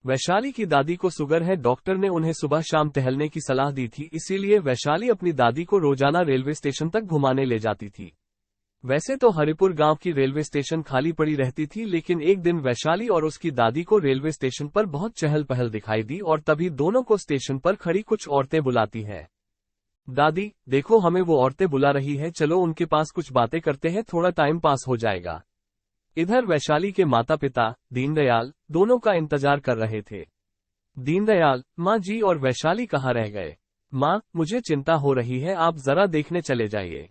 वैशाली की दादी को शुगर है। डॉक्टर ने उन्हें सुबह शाम टहलने की सलाह दी थी, इसीलिए वैशाली अपनी दादी को रोजाना रेलवे स्टेशन तक घुमाने ले जाती थी। वैसे तो हरिपुर गांव की रेलवे स्टेशन खाली पड़ी रहती थी, लेकिन एक दिन वैशाली और उसकी दादी को रेलवे स्टेशन पर बहुत चहल पहल दिखाई दी और तभी दोनों को स्टेशन पर खड़ी कुछ औरतें बुलाती हैं। दादी, देखो हमें वो औरतें बुला रही है, चलो उनके पास कुछ बातें करते हैं, थोड़ा टाइम पास हो जाएगा। इधर वैशाली के माता पिता दीनदयाल दोनों का इंतजार कर रहे थे। दीनदयाल, माँ जी और वैशाली कहाँ रह गए? माँ, मुझे चिंता हो रही है, आप जरा देखने चले जाइए।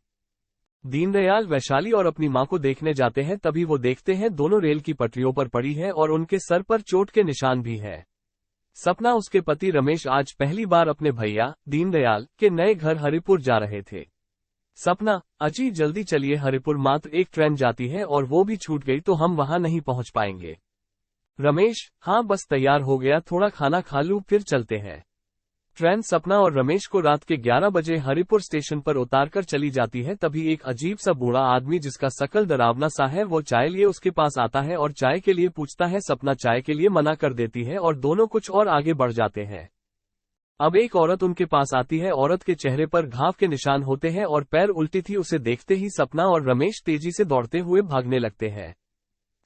दीनदयाल वैशाली और अपनी माँ को देखने जाते हैं, तभी वो देखते हैं दोनों रेल की पटरियों पर पड़ी है और उनके सर पर चोट के निशान भी है। सपना उसके पति रमेश आज पहली बार अपने भैया दीनदयाल के नए घर हरिपुर जा रहे थे। सपना, अजी जल्दी चलिए, हरिपुर मात्र एक ट्रेन जाती है और वो भी छूट गई तो हम वहां नहीं पहुंच पाएंगे। रमेश, हाँ बस तैयार हो गया, थोड़ा खाना खा लूं फिर चलते हैं। ट्रेन सपना और रमेश को रात के 11 बजे हरिपुर स्टेशन पर उतारकर चली जाती है। तभी एक अजीब सा बूढ़ा आदमी जिसका शकल डरावना सा है वो चाय लिए उसके पास आता है और चाय के लिए पूछता है। सपना चाय के लिए मना कर देती है और दोनों कुछ और आगे बढ़ जाते हैं। अब एक औरत उनके पास आती है, औरत के चेहरे पर घाव के निशान होते हैं और पैर उल्टी थी। उसे देखते ही सपना और रमेश तेजी से दौड़ते हुए भागने लगते हैं।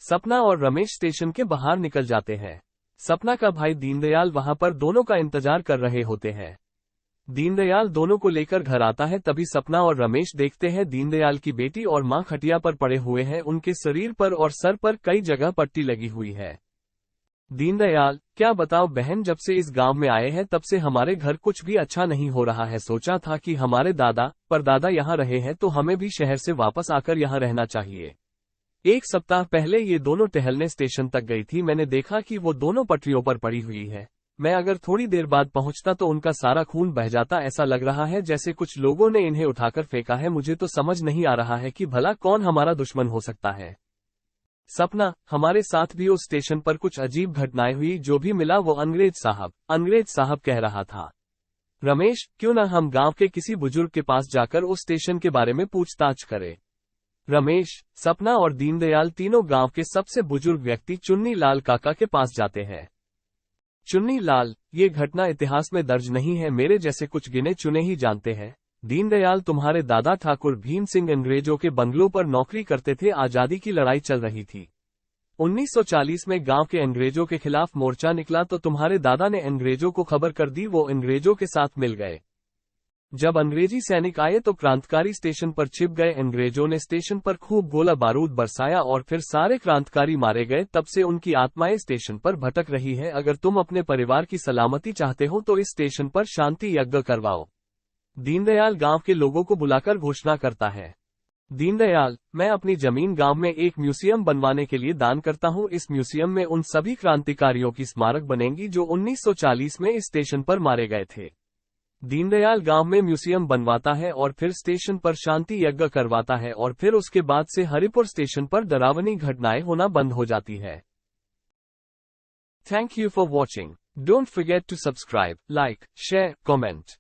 सपना और रमेश स्टेशन के बाहर निकल जाते हैं। सपना का भाई दीनदयाल वहां पर दोनों का इंतजार कर रहे होते हैं। दीनदयाल दोनों को लेकर घर आता है, तभी सपना और रमेश देखते हैं दीनदयाल की बेटी और मां खटिया पर पड़े हुए हैं। उनके शरीर पर और सर पर कई जगह पट्टी लगी हुई है। दीनदयाल, क्या बताओ बहन, जब से इस गांव में आए हैं तब से हमारे घर कुछ भी अच्छा नहीं हो रहा है। सोचा था कि हमारे दादा परदादा यहाँ रहे हैं तो हमें भी शहर से वापस आकर यहाँ रहना चाहिए। एक सप्ताह पहले ये दोनों टहलने स्टेशन तक गई थी, मैंने देखा कि वो दोनों पटरियों पर पड़ी हुई है। मैं अगर थोड़ी देर बाद पहुंचता तो उनका सारा खून बह जाता। ऐसा लग रहा है जैसे कुछ लोगों ने इन्हें उठाकर फेंका है। मुझे तो समझ नहीं आ रहा है कि भला कौन हमारा दुश्मन हो सकता है। सपना, हमारे साथ भी उस स्टेशन पर कुछ अजीब घटनाएं हुई, जो भी मिला वो अंग्रेज साहब कह रहा था। रमेश, क्यों ना हम गांव के किसी बुजुर्ग के पास जाकर उस स्टेशन के बारे में पूछताछ करें। रमेश, सपना और दीनदयाल तीनों गांव के सबसे बुजुर्ग व्यक्ति चुन्नी लाल काका के पास जाते हैं। चुन्नी लाल, ये घटना इतिहास में दर्ज नहीं है, मेरे जैसे कुछ गिने चुने ही जानते हैं। दीनदयाल, तुम्हारे दादा ठाकुर भीम सिंह अंग्रेजों के बंगलों पर नौकरी करते थे। आजादी की लड़ाई चल रही थी। 1940 में गांव के अंग्रेजों के खिलाफ मोर्चा निकला तो तुम्हारे दादा ने अंग्रेजों को खबर कर दी। वो अंग्रेजों के साथ मिल गए। जब अंग्रेजी सैनिक आए तो क्रांतिकारी स्टेशन पर छिप गए। अंग्रेजों ने स्टेशन पर खूब गोला बारूद बरसाया और फिर सारे क्रांतिकारी मारे गए। तब से उनकी आत्माएं स्टेशन पर भटक रही है। अगर तुम अपने परिवार की सलामती चाहते हो तो इस स्टेशन पर शांति यज्ञ करवाओ। दीनदयाल गांव के लोगों को बुलाकर घोषणा करता है। दीनदयाल, मैं अपनी जमीन गांव में एक म्यूजियम बनवाने के लिए दान करता हूं। इस म्यूजियम में उन सभी क्रांतिकारियों की स्मारक बनेंगी जो 1940 में इस स्टेशन पर मारे गए थे। दीनदयाल गांव में म्यूजियम बनवाता है और फिर स्टेशन पर शांति यज्ञ करवाता है और फिर उसके बाद से हरिपुर स्टेशन पर डरावनी घटनाएं होना बंद हो जाती है। Thank you for watching. Don't forget to subscribe, like, share, comment.